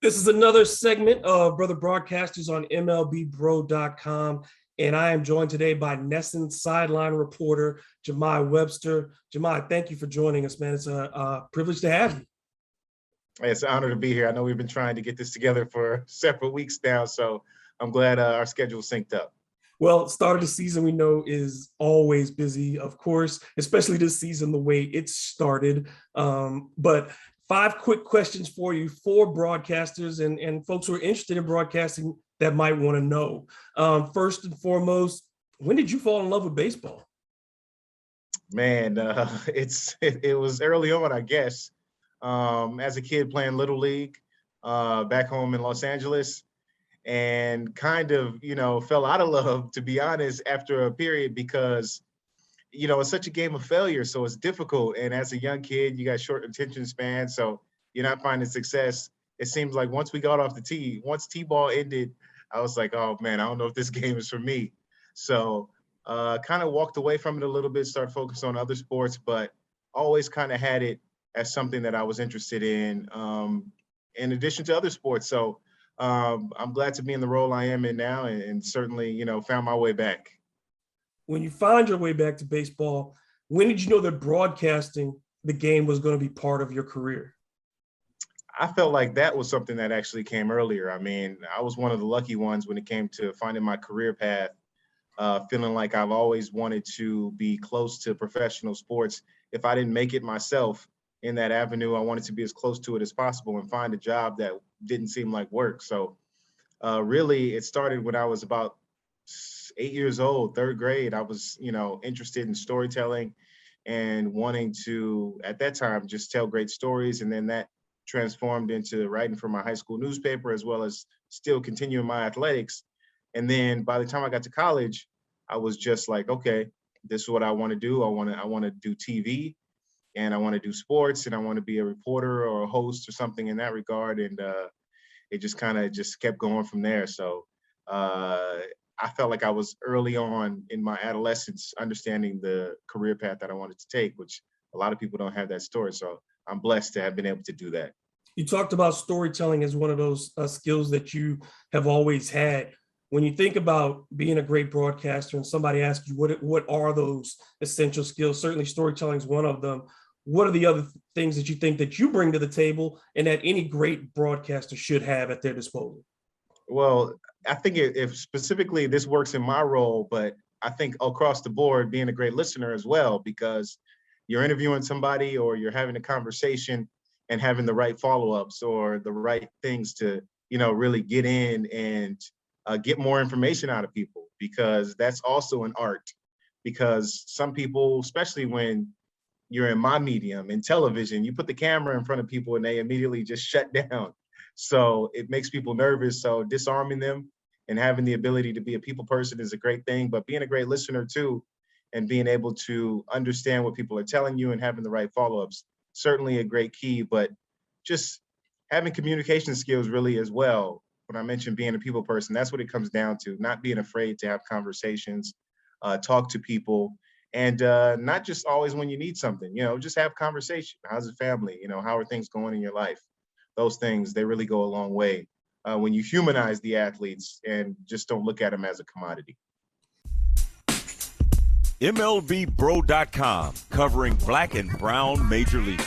This is another segment of Brother Broadcasters on MLBBro.com, and I am joined today by NESN sideline reporter Jahmai Webster. Jahmai, thank you for joining us, man. It's a privilege to have you. It's an honor to be here. I know we've been trying to get this together for several weeks now, so I'm glad our schedule synced up. Well, start of the season we know is always busy, of course, especially this season, the way it started. But 5 quick questions for you for broadcasters and folks who are interested in broadcasting that might want to know. First and foremost, when did you fall in love with baseball? Man, it was early on, I guess. As a kid playing Little League back home in Los Angeles, and kind of, fell out of love, to be honest, after a period because, it's such a game of failure. So it's difficult. And as a young kid, you got short attention span. So you're not finding success. It seems like once we got off the tee, once T-ball ended, I was like, oh, man, I don't know if this game is for me. So kind of walked away from it a little bit, started focusing on other sports, but always kind of had it as something that I was interested in addition to other sports. So I'm glad to be in the role I am in now and certainly, found my way back. When you found your way back to baseball, when did you know that broadcasting the game was going to be part of your career? I felt like that was something that actually came earlier. I mean, I was one of the lucky ones when it came to finding my career path, feeling like I've always wanted to be close to professional sports. If I didn't make it myself in that avenue, I wanted to be as close to it as possible and find a job that didn't seem like work. So really, it started when I was about 8 years old, third grade. I was, interested in storytelling and wanting to, at that time, just tell great stories. And then that transformed into writing for my high school newspaper, as well as still continuing my athletics. And then by the time I got to college, I was just like, okay, this is what I want to do. I want to do TV, and I want to do sports, and I want to be a reporter or a host or something in that regard. And it just kind of just kept going from there. So I felt like I was early on in my adolescence understanding the career path that I wanted to take, which a lot of people don't have that story. So I'm blessed to have been able to do that. You talked about storytelling as one of those skills that you have always had. When you think about being a great broadcaster and somebody asks you what are those essential skills, certainly storytelling is one of them. What are the other things that you think that you bring to the table and that any great broadcaster should have at their disposal? Well, I think if specifically this works in my role, but I think across the board, being a great listener as well, because you're interviewing somebody or you're having a conversation and having the right follow-ups or the right things to, really get in and get more information out of people, because that's also an art. Because some people, especially when you're in my medium, in television, you put the camera in front of people and they immediately just shut down. So it makes people nervous. So disarming them and having the ability to be a people person is a great thing, but being a great listener too, and being able to understand what people are telling you and having the right follow-ups, certainly a great key, but just having communication skills really as well. When I mentioned being a people person, that's what it comes down to, not being afraid to have conversations, talk to people, and not just always when you need something, just have conversation. How's the family? How are things going in your life? Those things, they really go a long way when you humanize the athletes and just don't look at them as a commodity. MLBBro.com, covering Black and Brown Major League.